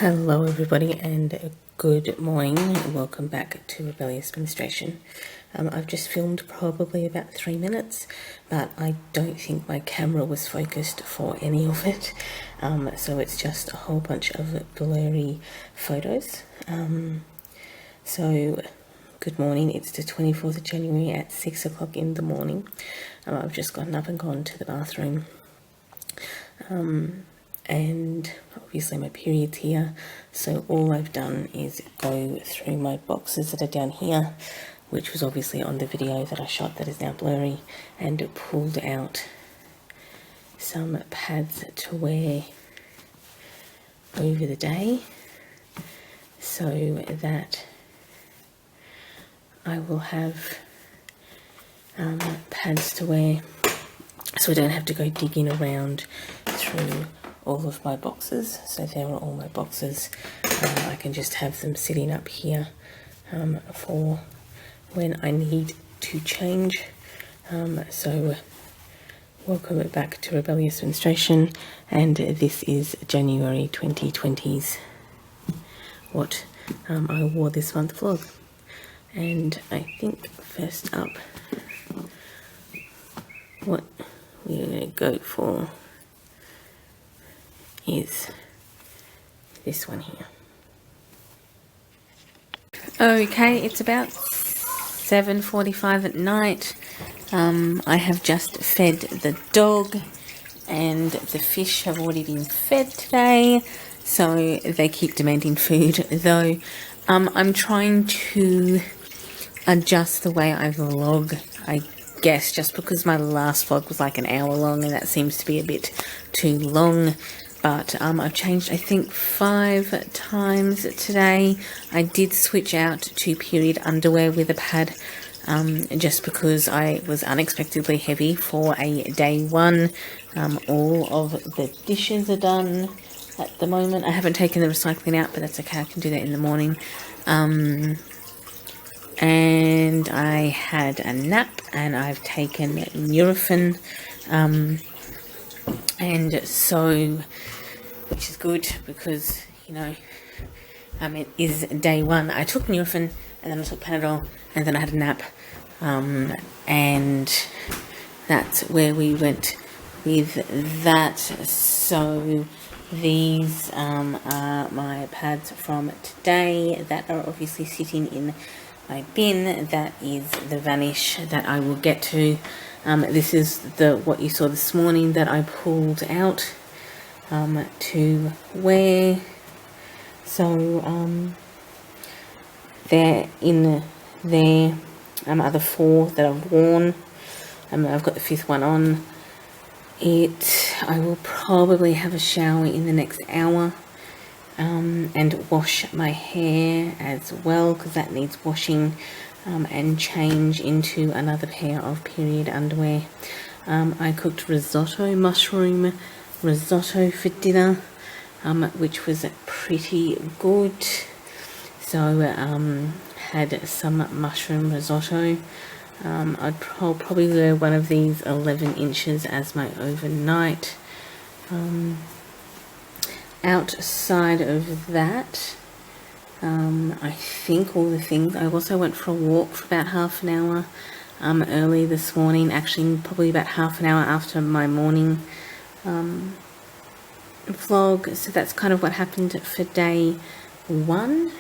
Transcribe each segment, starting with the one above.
Hello everybody and good morning. Welcome back to Rebellious Menstruation. I've just filmed probably about 3 minutes, but I don't think my camera was focused for any of it. So it's just a whole bunch of blurry photos. So good morning. It's the 24th of January at 6 o'clock in the morning. I've just gotten up and gone to the bathroom. And obviously my period's here, so all I've done is go through my boxes that are down here, which was obviously on the video that I shot that is now blurry, and pulled out some pads to wear over the day so that I will have pads to wear, so I don't have to go digging around through all of my boxes. So there are all my boxes. I can just have them sitting up here for when I need to change. So welcome back to Rebellious Menstruation, and this is January 2020's what I wore this month vlog. And I think first up, what we're going to go for is this one here. Okay, it's about 7:45 at night. I have just fed the dog, and the fish have already been fed today, so they keep demanding food, though I'm trying to adjust the way I vlog, I guess, just because my last vlog was like an hour long and that seems to be a bit too long. But I've changed, I think, 5 times today. I did switch out to period underwear with a pad, just because I was unexpectedly heavy for a day one. All of the dishes are done at the moment. I haven't taken the recycling out, but that's okay. I can do that in the morning. And I had a nap, and I've taken Nurofen, and so, which is good because, you know, it is day one. I took Nurofen, and then I took Panadol, and then I had a nap, and that's where we went with that. So these are my pads from today that are obviously sitting in my bin. That is the Vanish that I will get to. This is what you saw this morning that I pulled out to wear. So they're in there. Are the 4 that I've worn. I've got the 5th one on. I will probably have a shower in the next hour, and wash my hair as well, because that needs washing, and change into another pair of period underwear. I cooked mushroom risotto for dinner, which was pretty good. So had some mushroom risotto. I'll probably wear one of these 11 inches as my overnight. Outside of that, I think all the things. I also went for a walk for about half an hour early this morning, actually probably about half an hour after my morning vlog. So that's kind of what happened for day one.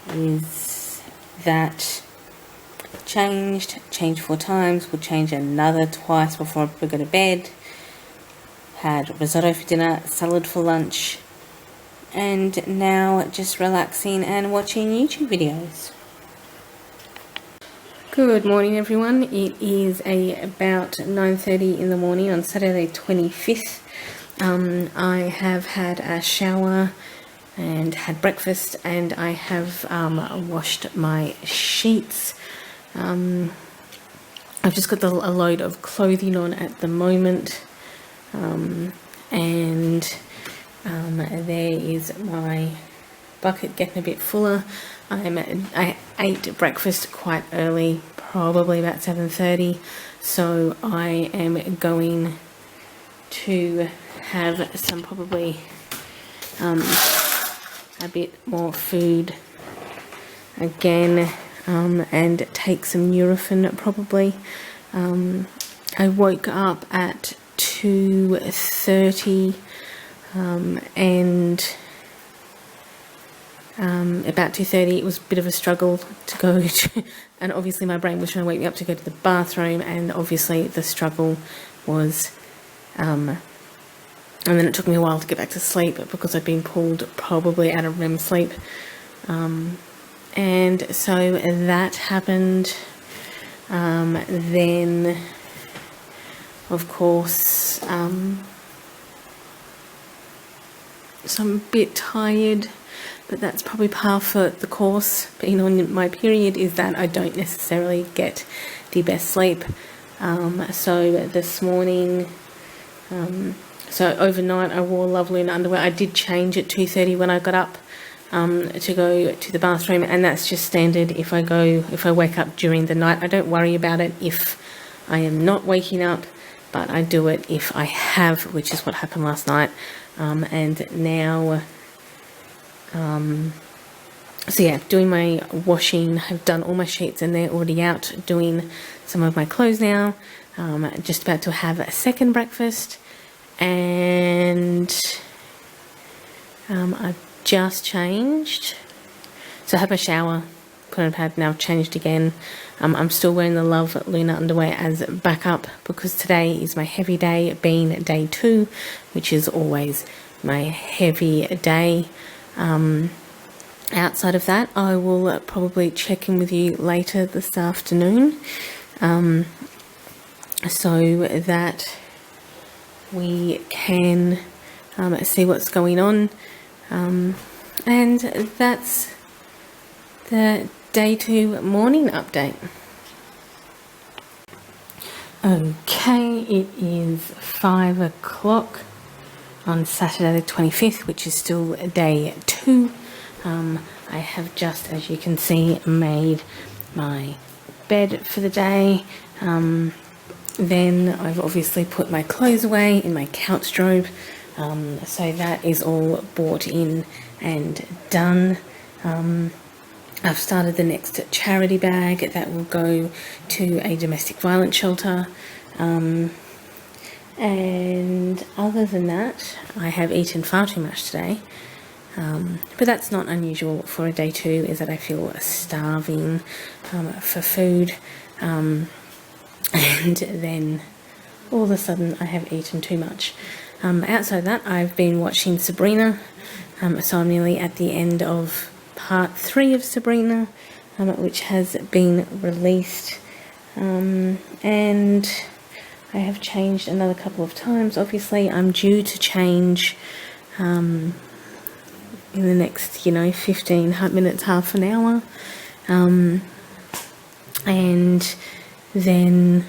Is that changed 4 times, we'll change another twice before we go to bed. Had risotto for dinner, salad for lunch, and now just relaxing and watching YouTube videos. Good morning everyone. It is about 9:30 in the morning on Saturday 25th. I have had a shower and had breakfast, and I have washed my sheets. I've just got a load of clothing on at the moment, and there is my bucket getting a bit fuller. I ate breakfast quite early, probably about 7:30, so I am going to have some probably a bit more food again, and take some Nurofen probably. I woke up at 2:30, and about 2:30 it was a bit of a struggle to go to, and obviously my brain was trying to wake me up to go to the bathroom, and obviously the struggle was, and then it took me a while to get back to sleep because I'd been pulled probably out of REM sleep, and so that happened. Then of course, so I'm a bit tired, but that's probably par for the course being on my period, is that I don't necessarily get the best sleep. So this morning, so overnight I wore Love Luna underwear. I did change at 2:30 when I got up to go to the bathroom, and that's just standard if I wake up during the night. I don't worry about it if I am not waking up, but I do it if I have, which is what happened last night. And now, so yeah, doing my washing. I've done all my sheets and they're already out. Doing some of my clothes now. Just about to have a second breakfast, and I've just changed. So I had my shower, put on a pad, now changed again. I'm still wearing the Love Luna underwear as backup because today is my heavy day, being day 2, which is always my heavy day. Outside of that, I will probably check in with you later this afternoon, so that we can see what's going on. And that's the day 2 morning update. Okay, it is 5 o'clock on Saturday the 25th, which is still day 2. I have just, as you can see, made my bed for the day. Then I've obviously put my clothes away in my couch drawer. So that is all bought in and done. I've started the next charity bag that will go to a domestic violence shelter. And other than that, I have eaten far too much today. But that's not unusual for a day 2, is that I feel starving for food. And then all of a sudden I have eaten too much. Outside that, I've been watching Sabrina, so I'm nearly at the end of part 3 of Sabrina, which has been released, and I have changed another couple of times. Obviously, I'm due to change in the next, 15 minutes, half an hour, and then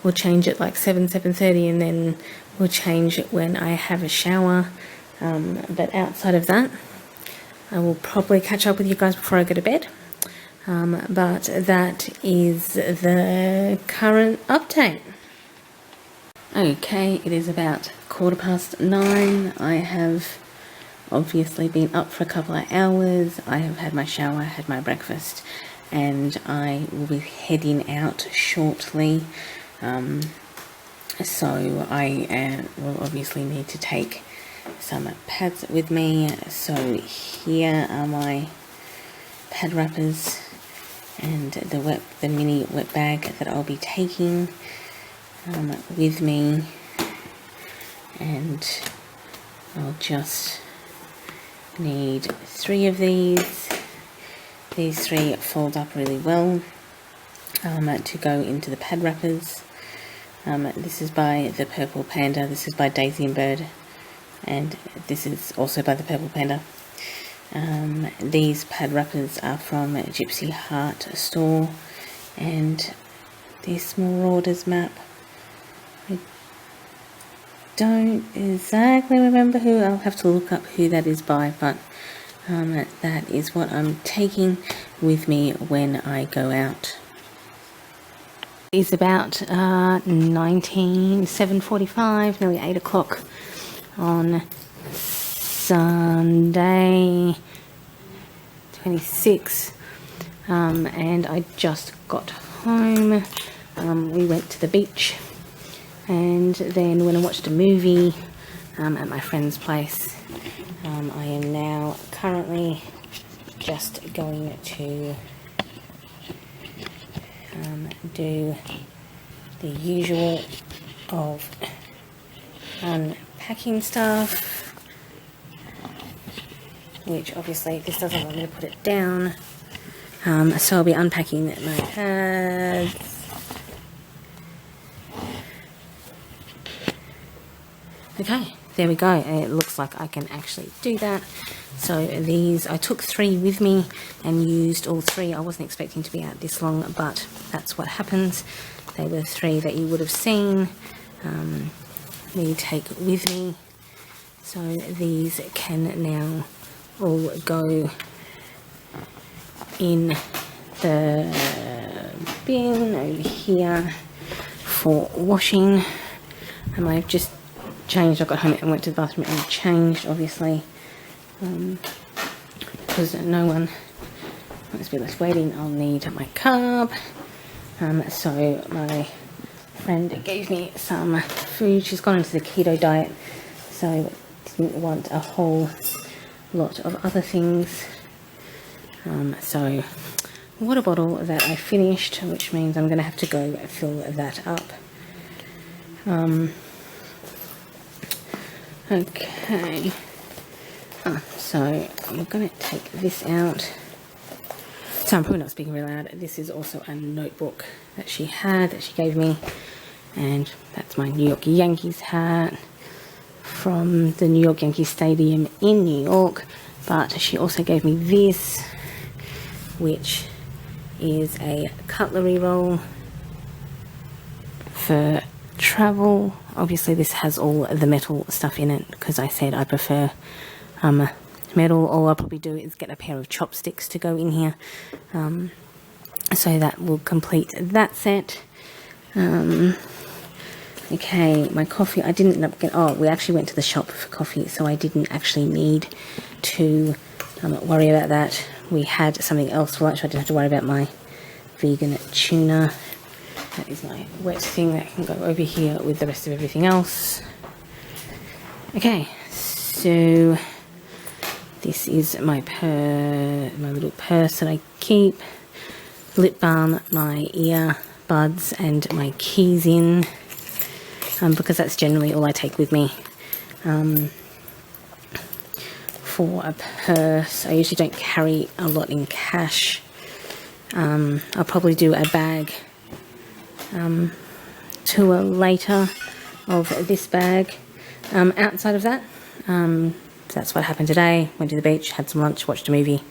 we'll change it like 7:30, and then we'll change it when I have a shower. But outside of that, I will probably catch up with you guys before I go to bed. But that is the current update. Okay, it is about 9:15. I have obviously been up for a couple of hours. I have had my shower, had my breakfast, and I will be heading out shortly. So I will obviously need to take some pads with me. So here are my pad wrappers and the mini wet bag that I'll be taking with me, and I'll just need 3 of these. These 3 fold up really well to go into the pad wrappers. This is by the Purple Panda, this is by Daisy and Bird, and this is also by the Purple Panda. These pad wrappers are from Gypsy Heart store, and this Marauders map, I don't exactly remember who, I'll have to look up who that is by, but that is what I'm taking with me when I go out. It's about 7:45, nearly 8 o'clock on Sunday 26, and I just got home. We went to the beach, and then when I watched a movie at my friend's place, I am now currently just going to do the usual of unpacking stuff, which obviously this doesn't want me to put it down, so I'll be unpacking my pads. Okay, there we go. It looks like I can actually do that. So these, I took 3 with me and used all 3. I wasn't expecting to be out this long, but that's what happens. They were 3 that you would have seen me take with me. So these can now all go in the bin over here for washing. And I've just changed. I got home and went to the bathroom and changed, obviously, because no one wants to be left waiting. I'll need my carb. So my friend gave me some food. She's gone into the keto diet, so didn't want a whole lot of other things. So water bottle that I finished, which means I'm going to have to go fill that up. Okay, so I'm going to take this out. So I'm probably not speaking really loud. This is also a notebook that she gave me, and that's my New York Yankees hat from the New York Yankees Stadium in New York. But she also gave me this, which is a cutlery roll for travel. Obviously this has all the metal stuff in it because I said I prefer metal. All I'll probably do is get a pair of chopsticks to go in here, so that will complete that set. Okay, my coffee, I didn't end up getting, we actually went to the shop for coffee, so I didn't actually need to worry about that. We had something else for lunch, so I didn't have to worry about my vegan tuna. That is my wet thing that can go over here with the rest of everything else. Okay, so this is my little purse that I keep. Lip balm, my ear buds, and my keys in, because that's generally all I take with me. For a purse, I usually don't carry a lot in cash. I'll probably do a bag tour later of this bag. Outside of that, that's what happened today. Went to the beach, had some lunch, watched a movie,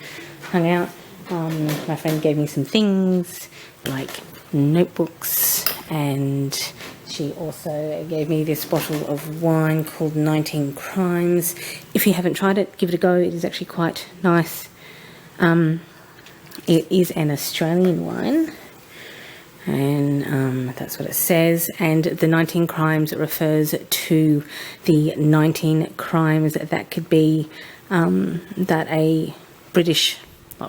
hung out. My friend gave me some things like notebooks, and she also gave me this bottle of wine called 19 Crimes. If you haven't tried it, give it a go. It is actually quite nice. It is an Australian wine, and that's what it says. And the 19 crimes refers to the 19 crimes that could be that a British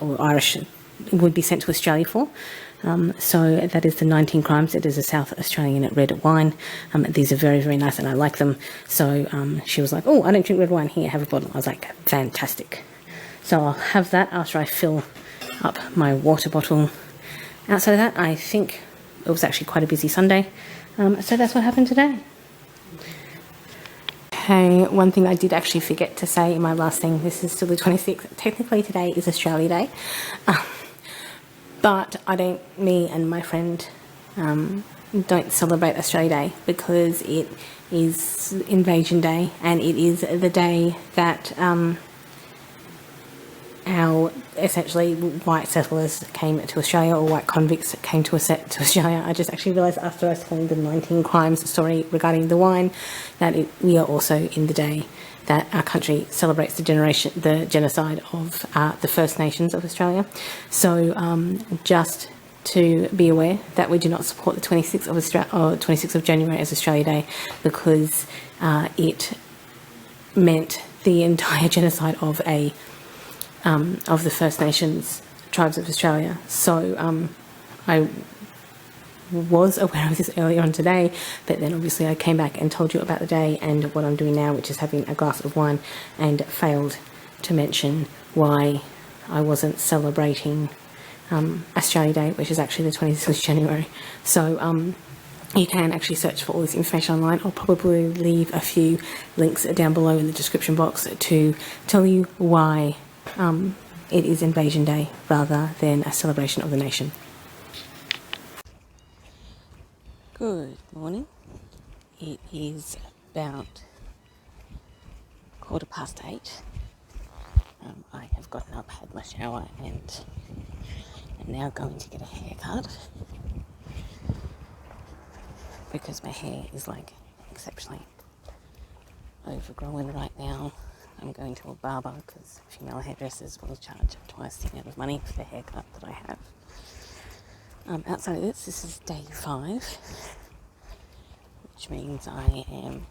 or Irish would be sent to Australia for. So that is the 19 crimes. It is a South Australian red wine. These are very, very nice, and I like them. So she was like, oh, I don't drink red wine, here, have a bottle. I was like, fantastic. So I'll have that after I fill up my water bottle. Outside of that, I think it was actually quite a busy Sunday. So that's what happened today. Okay, one thing I did actually forget to say in my last thing, this is still the 26th. Technically today is Australia Day. But me and my friend don't celebrate Australia Day because it is Invasion Day, and it is the day that our essentially white settlers came to Australia, or white convicts came to Australia. I just actually realised after I was telling the 19 crimes story regarding the wine that we are also in the day that our country celebrates the genocide of the First Nations of Australia. So just to be aware that we do not support the 26th of January as Australia Day, because it meant the entire genocide of the First Nations tribes of Australia. So I was aware of this earlier on today, but then obviously I came back and told you about the day and what I'm doing now, which is having a glass of wine, and failed to mention why I wasn't celebrating Australia Day, which is actually the 26th of January. So you can actually search for all this information online. I'll probably leave a few links down below in the description box to tell you why it is Invasion Day rather than a celebration of the nation. Good morning. It is about 8:15. I have gotten up, had my shower, and am now going to get a haircut because my hair is like exceptionally overgrown right now. I'm going to a barber because female hairdressers will charge twice the amount of money for the haircut that I have. Outside of this is day 5, which means I am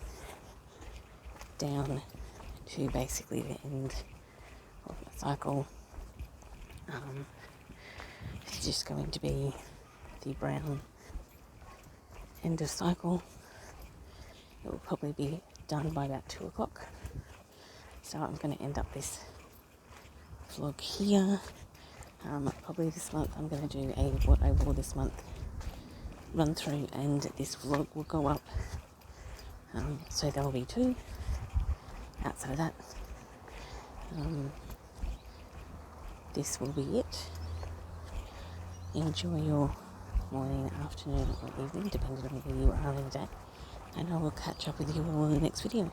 down to basically the end of my cycle. It's just going to be the brown end of cycle. It will probably be done by about 2 o'clock. So I'm going to end up this vlog here. Probably this month I'm going to do a what I wore this month run through, and this vlog will go up. So there will be 2. Outside of that, this will be it. Enjoy your morning, afternoon or evening, depending on where you are in the day, and I will catch up with you all in the next video.